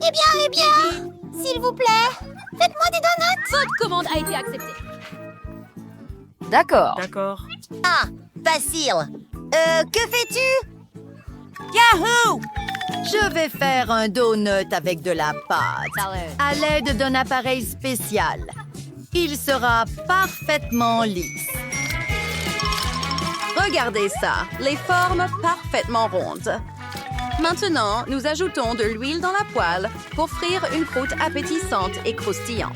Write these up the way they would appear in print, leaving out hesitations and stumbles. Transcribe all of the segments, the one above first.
Eh bien, s'il vous plaît, faites-moi des donuts. Votre commande a été acceptée. D'accord. D'accord. Ah, facile. Que fais-tu? Yahoo! Je vais faire un donut avec de la pâte à l'aide d'un appareil spécial. Il sera parfaitement lisse. Regardez ça, les formes parfaitement rondes. Maintenant, nous ajoutons de l'huile dans la poêle pour frire une croûte appétissante et croustillante.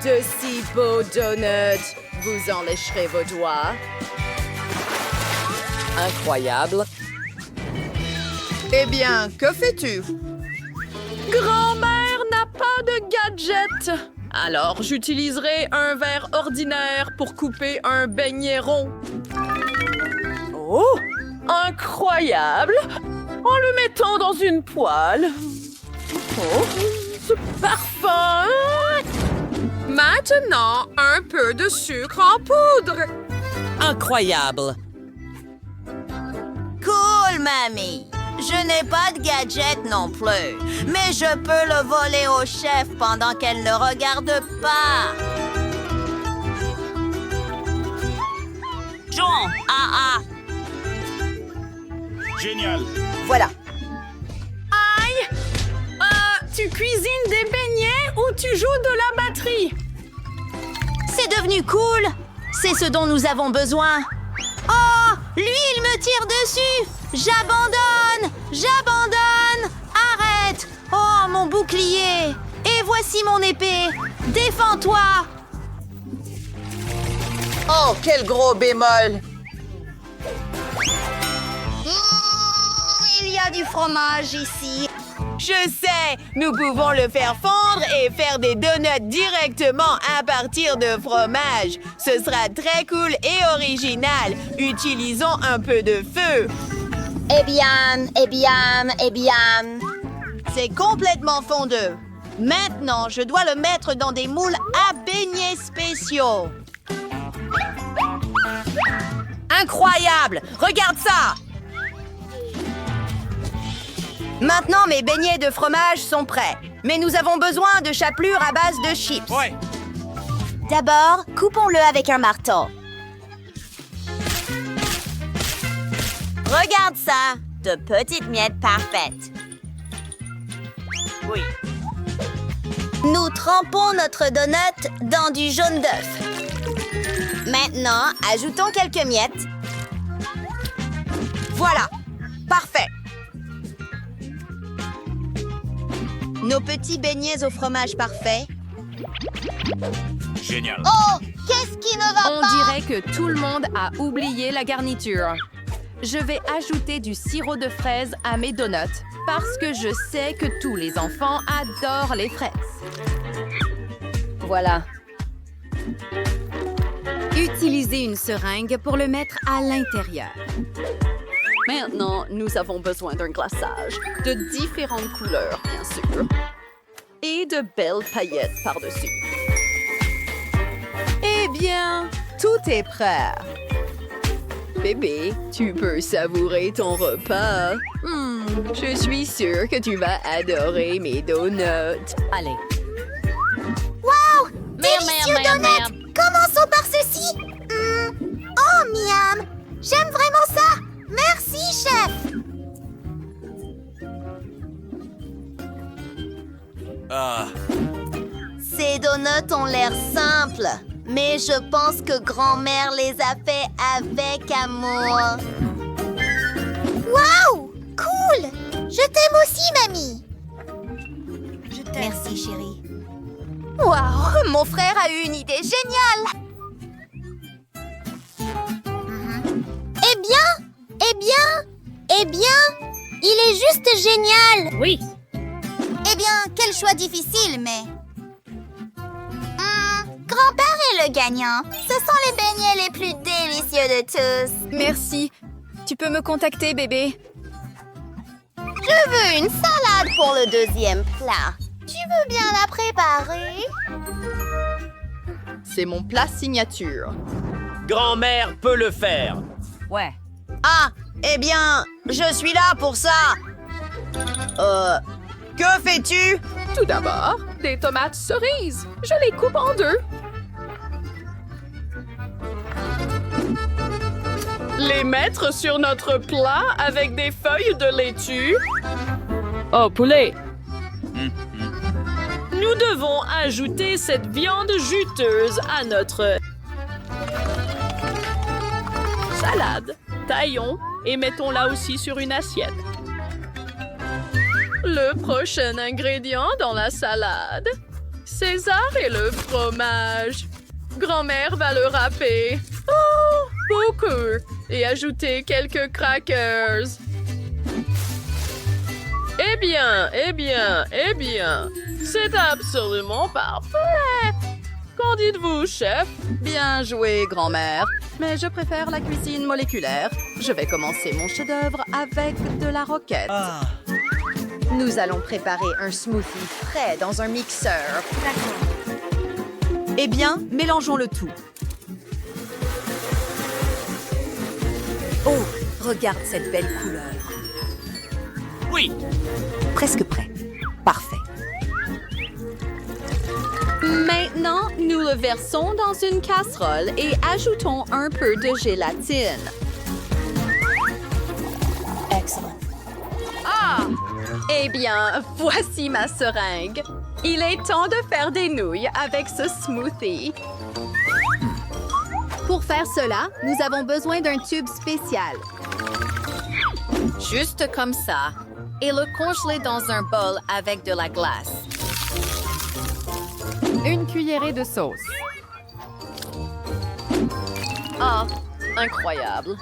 De si beaux donuts, vous en lécherez vos doigts. Incroyable. Eh bien, que fais-tu? Grand-mère n'a pas de gadget. Alors, j'utiliserai un verre ordinaire pour couper un beignet rond. Oh! Incroyable! En le mettant dans une poêle. Oh! Ce parfum! Maintenant, un peu de sucre en poudre. Incroyable. Cool, mamie. Je n'ai pas de gadget non plus, mais je peux le voler au chef pendant qu'elle ne regarde pas. John, Génial. Voilà. Aïe! Tu cuisines des beignets ou tu joues de la batterie? c'est devenu cool. C'est ce dont nous avons besoin. Oh, lui, il me tire dessus. J'abandonne. J'abandonne. Arrête. Oh, mon bouclier. Et voici mon épée. Défends-toi. Oh, quel gros bémol! Il y a du fromage ici. Je sais, nous pouvons le faire fondre et faire des donuts directement à partir de fromage. Ce sera très cool et original. Utilisons un peu de feu. Eh bien. C'est complètement fondeux. Maintenant, je dois le mettre dans des moules à beignets spéciaux. Incroyable! Regarde ça! Maintenant, mes beignets de fromage sont prêts. Mais nous avons besoin de chapelure à base de chips. Ouais. D'abord, coupons-le avec un marteau. Regarde ça! De petites miettes parfaites. Oui. Nous trempons notre donut dans du jaune d'œuf. Maintenant, ajoutons quelques miettes. Voilà, parfait. Nos petits beignets au fromage parfait. Génial. Oh, qu'est-ce qui ne va On pas? dirait que tout le monde a oublié la garniture. Je vais ajouter du sirop de fraise à mes donuts parce que je sais que tous les enfants adorent les fraises. Voilà. Utilisez une seringue pour le mettre à l'intérieur. Maintenant, nous avons besoin d'un glaçage de différentes couleurs, bien sûr. Et de belles paillettes par-dessus. Eh bien, tout est prêt. Bébé, tu peux savourer ton repas. Je suis sûre que tu vas adorer mes donuts. Allez. Wow! Délicieux donut! Commençons par ceci. Oh, miam! J'aime vraiment ça! Merci, chef! Ah, Ces donuts ont l'air simples, mais je pense que grand-mère les a faits avec amour. Wow! Cool! Je t'aime aussi, mamie! Je t'aime. Merci, chérie. Wow! Mon frère a eu une idée géniale! Eh bien, il est juste génial! Oui. Eh bien, quel choix difficile, mais... grand-père est le gagnant. Ce sont les beignets les plus délicieux de tous. Merci. Tu peux me contacter, bébé? Je veux une salade pour le deuxième plat. Tu veux bien la préparer? C'est mon plat signature. Grand-mère peut le faire. Ouais. Ah, eh bien, je suis là pour ça. Que fais-tu? Tout d'abord, des tomates cerises. Je les coupe en deux. Les mettre sur notre plat avec des feuilles de laitue. Oh, poulet! Nous devons ajouter cette viande juteuse à notre salade. Taillons et mettons-la aussi sur une assiette. Le prochain ingrédient dans la salade, César et le fromage. Grand-mère va le râper. Oh, beaucoup. Et ajouter quelques crackers. Eh bien, c'est absolument parfait. Qu'en dites-vous, chef? Bien joué, grand-mère. Mais je préfère la cuisine moléculaire. Je vais commencer mon chef-d'œuvre avec de la roquette. Nous allons préparer un smoothie frais dans un mixeur. Eh bien, mélangeons le tout. Oh, regarde cette belle couleur. Oui. Presque prêt. Parfait. Maintenant, nous le versons dans une casserole et ajoutons un peu de gélatine. Excellent. Ah! Eh bien, voici ma seringue. Il est temps de faire des nouilles avec ce smoothie. Pour faire cela, nous avons besoin d'un tube spécial. Juste comme ça. Et le congeler dans un bol avec de la glace. Une cuillerée de sauce. Ah, incroyable.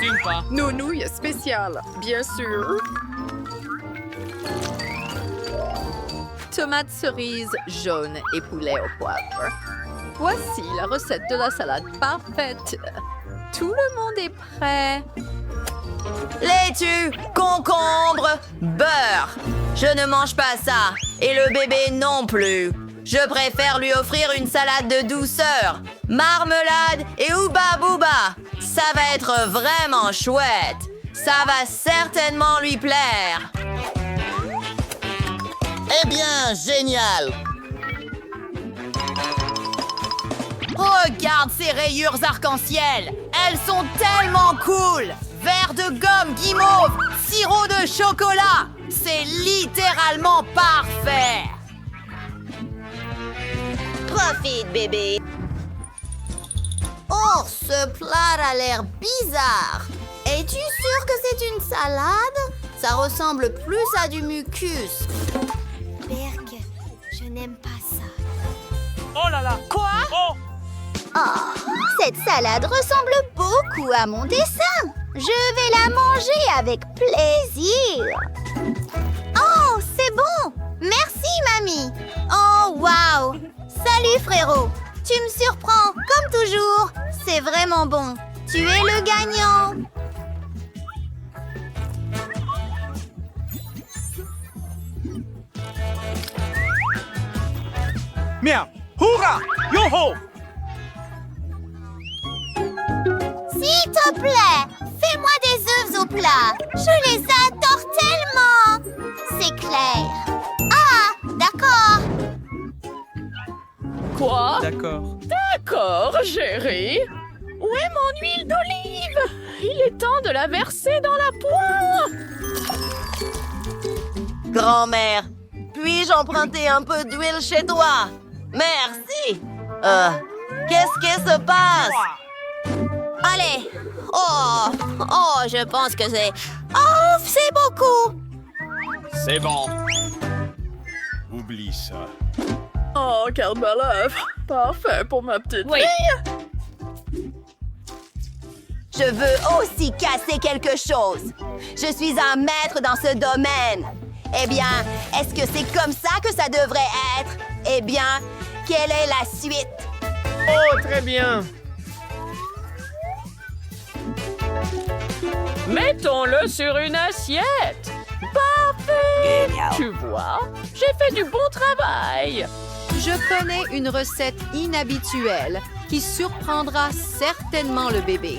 Sympa. Nos nouilles spéciales, bien sûr. Tomates cerises jaunes et poulet au poivre. Voici la recette de la salade parfaite. Tout le monde est prêt. Laitue, concombre, beurre. Je ne mange pas ça. Et le bébé non plus. Je préfère lui offrir une salade de douceur. Marmelade et ouba bouba. Ça va être vraiment chouette. Ça va certainement lui plaire. Eh bien, génial! Regarde ces rayures arc-en-ciel. Elles sont tellement cool. Verre de gomme guimauve, sirop de chocolat. C'est littéralement parfait. Profite, bébé. Oh, ce plat a l'air bizarre. Es-tu sûr que c'est une salade? Ça ressemble plus à du mucus. Berk, je n'aime pas ça. Oh là là. Quoi? Oh. Oh, cette salade ressemble beaucoup à mon dessin. Je vais la manger avec plaisir. Oh, c'est bon. Merci, mamie. Oh, wow. Salut, frérot. Tu me surprends, comme toujours. C'est vraiment bon. Tu es le gagnant. Miam. Hurrah. Yo-ho. S'il te plaît, fais-moi des œufs au plat. Je les adore tellement. C'est clair. Ah, d'accord. Quoi? D'accord. D'accord, chérie. Où est mon huile d'olive? Il est temps de la verser dans la poêle. Grand-mère, puis-je emprunter un peu d'huile chez toi? Merci. Qu'est-ce qui se passe? Allez. Oh, je pense que c'est... Oh, c'est beaucoup. C'est bon. Oublie ça. Oh, quel bel œuf. Parfait pour ma petite fille. Je veux aussi casser quelque chose. Je suis un maître dans ce domaine. Eh bien, est-ce que c'est comme ça que ça devrait être? Eh bien, quelle est la suite? Oh, très bien. Mettons-le sur une assiette. Parfait. Tu vois, j'ai fait du bon travail. Je connais une recette inhabituelle qui surprendra certainement le bébé.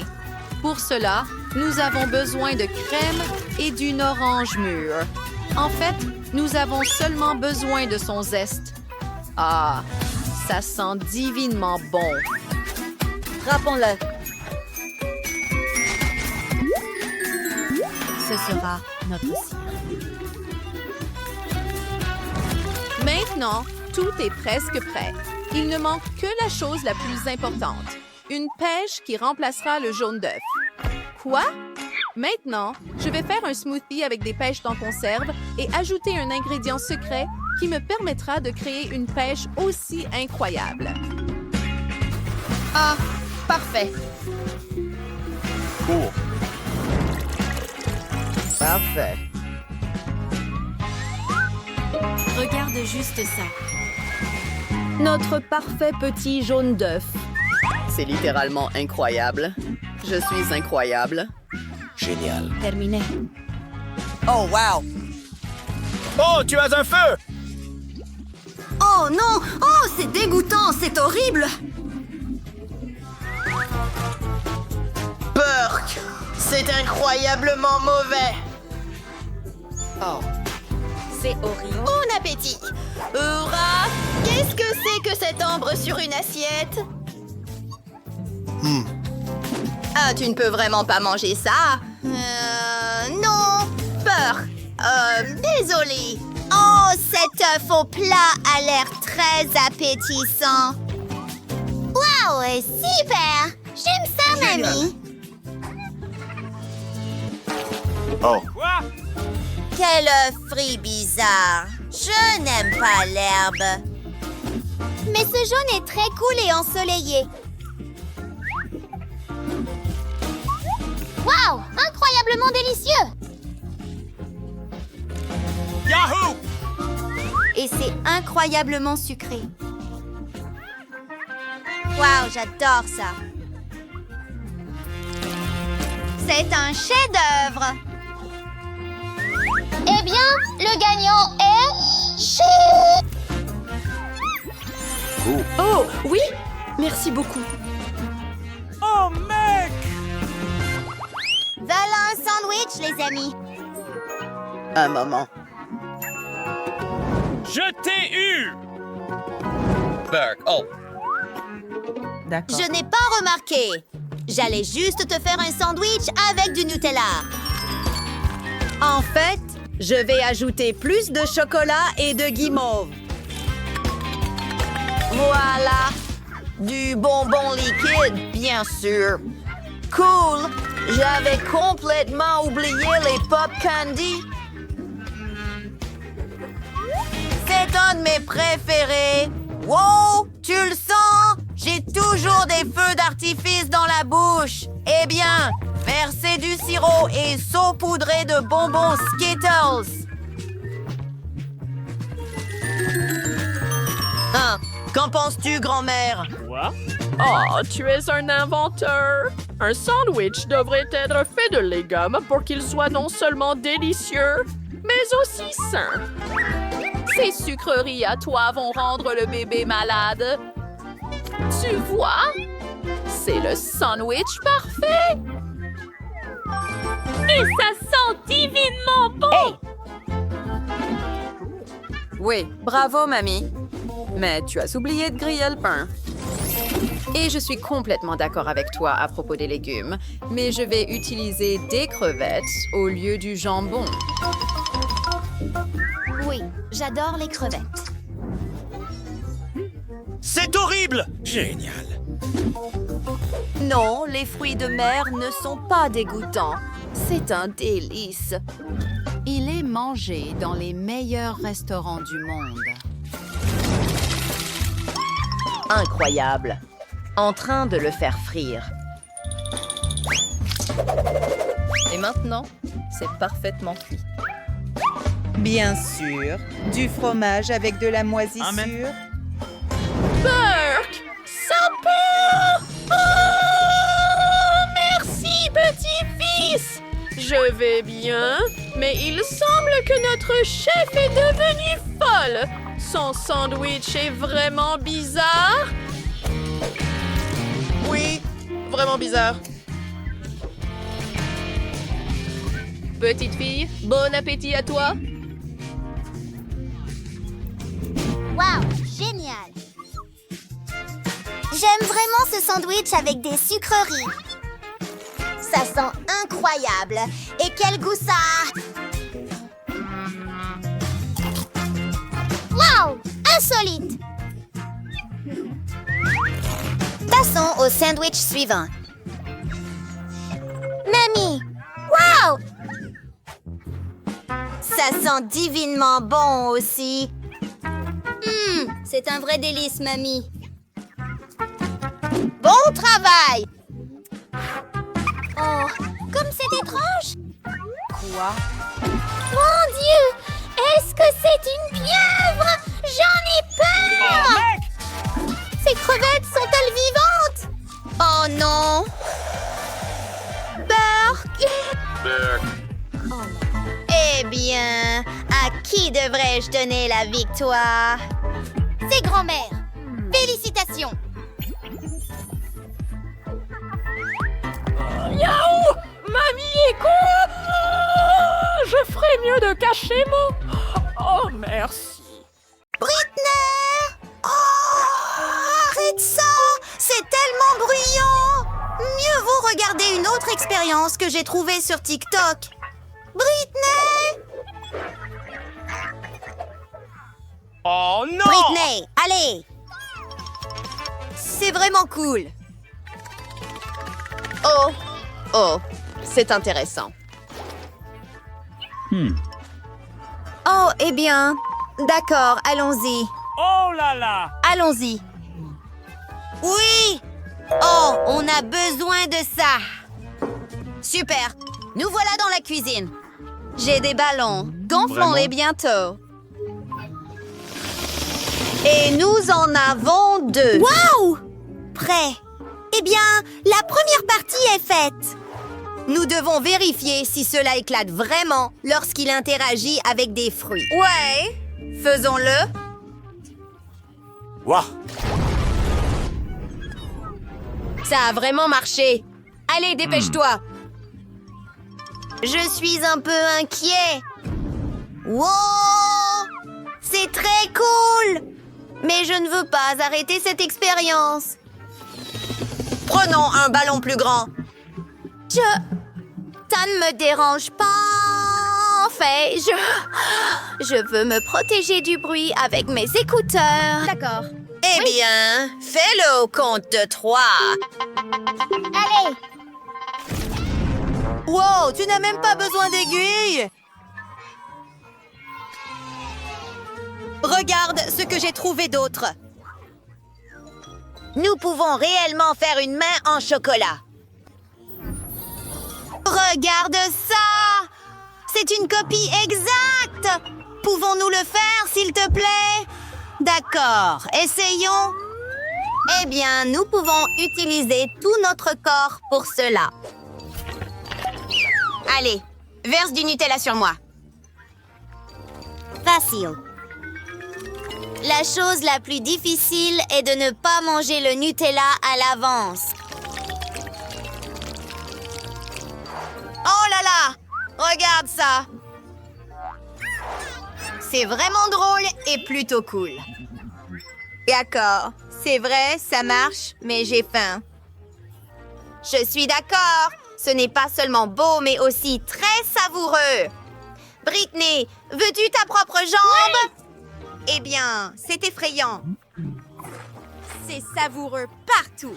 Pour cela, nous avons besoin de crème et d'une orange mûre. En fait, nous avons seulement besoin de son zeste. Ah, ça sent divinement bon. Frappons-le. Ce sera notre cire. Maintenant, tout est presque prêt. Il ne manque que la chose la plus importante. Une pêche qui remplacera le jaune d'œuf. Quoi? Maintenant, je vais faire un smoothie avec des pêches en conserve et ajouter un ingrédient secret qui me permettra de créer une pêche aussi incroyable. Ah, parfait. Cool. Parfait. Regarde juste ça. Notre parfait petit jaune d'œuf. C'est littéralement incroyable. Je suis incroyable. Génial. Terminé. Oh, wow! Oh, tu as un feu! Oh non! Oh, c'est dégoûtant, c'est horrible! Burk! C'est incroyablement mauvais! Oh. C'est horrible. Bon appétit! Hurrah! Qu'est-ce que c'est que cette ambre sur une assiette? Ah, tu ne peux vraiment pas manger ça? Non! Peur! Désolé! Oh, cet œuf au plat a l'air très appétissant! Waouh, super! J'aime ça, mamie! Oh. Quoi? Quel œuf frit bizarre! Je n'aime pas l'herbe! Mais ce jaune est très cool et ensoleillé! Waouh! Incroyablement délicieux! Yahoo! Et c'est incroyablement sucré. Waouh, j'adore ça! C'est un chef-d'œuvre! Eh bien, le gagnant est... Oh, oui? Merci beaucoup. Oh, mec! Voilà un sandwich, les amis! Un moment. Je t'ai eu! Burke. Oh. Je n'ai pas remarqué! J'allais juste te faire un sandwich avec du Nutella! En fait, je vais ajouter plus de chocolat et de guimauve. Voilà! Du bonbon liquide, bien sûr. Cool! J'avais complètement oublié les pop candy. C'est un de mes préférés. Wow! Tu le sens? J'ai toujours des feux d'artifice dans la bouche. Eh bien, versez du sirop et saupoudrez de bonbons Skittles. Hein? Qu'en penses-tu, grand-mère? Quoi? Oh, tu es un inventeur. Un sandwich devrait être fait de légumes pour qu'il soit non seulement délicieux, mais aussi sain. Ces sucreries à toi vont rendre le bébé malade. Tu vois? C'est le sandwich parfait. Et ça sent divinement bon! Oui, bravo, mamie. Mais tu as oublié de griller le pain. Et je suis complètement d'accord avec toi à propos des légumes, mais je vais utiliser des crevettes au lieu du jambon. Oui, j'adore les crevettes. C'est horrible! Génial. Non, les fruits de mer ne sont pas dégoûtants. C'est un délice. Il est mangé dans les meilleurs restaurants du monde. Incroyable. En train de le faire frire. Et maintenant, c'est parfaitement cuit. Bien sûr, du fromage avec de la moisissure. Burke! Ça pue! Oh, merci, petit-fils! Je vais bien, mais il semble que notre chef est devenu folle. Son sandwich est vraiment bizarre. Oui, vraiment bizarre. Petite fille, bon appétit à toi. Wow, génial! J'aime vraiment ce sandwich avec des sucreries. Ça sent incroyable. Et quel goût ça a! Wow! Insolite! Passons au sandwich suivant. Mamie! Wow! Ça sent divinement bon aussi. C'est un vrai délice, mamie. Bon travail! Oh, comme c'est étrange! Quoi? Mon Dieu! Est-ce que c'est une pieuvre? J'en ai peur! Mec! Ces crevettes sont-elles vivantes? Oh non! Burk! Eh bien, à qui devrais-je donner la victoire? C'est grand-mère! Félicitations! Yaou! Mamie, écoute! Je ferais mieux de cacher mon... Oh, merci. Britney! Oh! Arrête ça! C'est tellement bruyant! Mieux vaut regarder une autre expérience que j'ai trouvée sur TikTok. Britney! Oh non! Britney, allez! C'est vraiment cool. Oh, c'est intéressant. Oh, eh bien, d'accord, allons-y. Oh là là! Allons-y. Oui! Oh, on a besoin de ça. Super. Nous voilà dans la cuisine. J'ai des ballons. Gonflons-les bientôt. Et nous en avons 2. Waouh! Prêt. Eh bien, la première partie est faite. Nous devons vérifier si cela éclate vraiment lorsqu'il interagit avec des fruits. Ouais, faisons-le. Waouh! Ça a vraiment marché. Allez, dépêche-toi. Je suis un peu inquiet. Wow! C'est très cool. Mais je ne veux pas arrêter cette expérience. Prenons un ballon plus grand. Ça ne me dérange pas. En fait, je veux me protéger du bruit avec mes écouteurs. D'accord. Eh bien, fais-le au compte de 3. Allez! Wow, tu n'as même pas besoin d'aiguille! Regarde ce que j'ai trouvé d'autre. Nous pouvons réellement faire une main en chocolat. Regarde ça! C'est une copie exacte! Pouvons-nous le faire, s'il te plaît? D'accord, essayons. Eh bien, nous pouvons utiliser tout notre corps pour cela. Allez, verse du Nutella sur moi. Facile. La chose la plus difficile est de ne pas manger le Nutella à l'avance. Oh là là! Regarde ça! C'est vraiment drôle et plutôt cool. D'accord, c'est vrai, ça marche, mais j'ai faim. Je suis d'accord. Ce n'est pas seulement beau, mais aussi très savoureux. Britney, veux-tu ta propre jambe? Oui. Eh bien, c'est effrayant. C'est savoureux partout.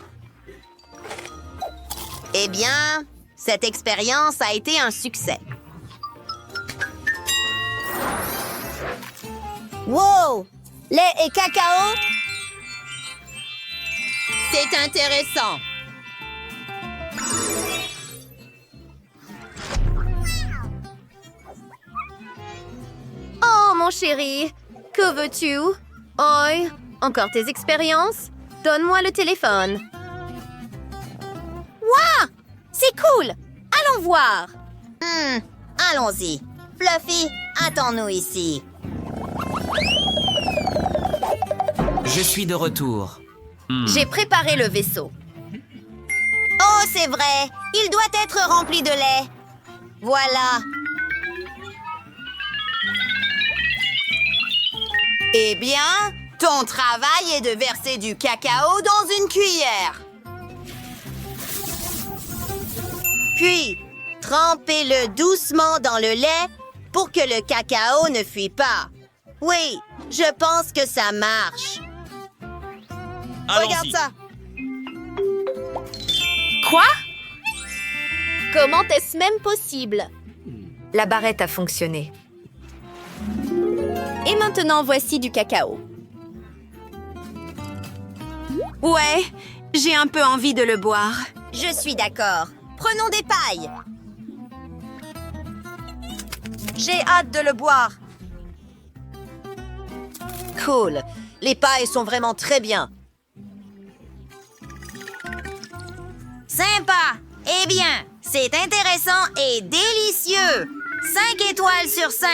Eh bien, cette expérience a été un succès. Wow! Lait et cacao? C'est intéressant. Oh, mon chéri, que veux-tu? Oi, encore tes expériences? Donne-moi le téléphone. Waouh! C'est cool! Allons voir. Allons-y. Fluffy, attends-nous ici. Je suis de retour. J'ai préparé le vaisseau. Oh, c'est vrai. Il doit être rempli de lait. Voilà. Eh bien, ton travail est de verser du cacao dans une cuillère. Puis, trempez-le doucement dans le lait pour que le cacao ne fuit pas. Oui, je pense que ça marche. Regarde Allons-y. ça. Quoi? Comment est-ce même possible? La barrette a fonctionné. Et maintenant, voici du cacao. Ouais, j'ai un peu envie de le boire. Je suis d'accord. Prenons des pailles. J'ai hâte de le boire. Cool. Les pailles sont vraiment très bien. Sympa. Eh bien, c'est intéressant et délicieux. 5 étoiles sur 5.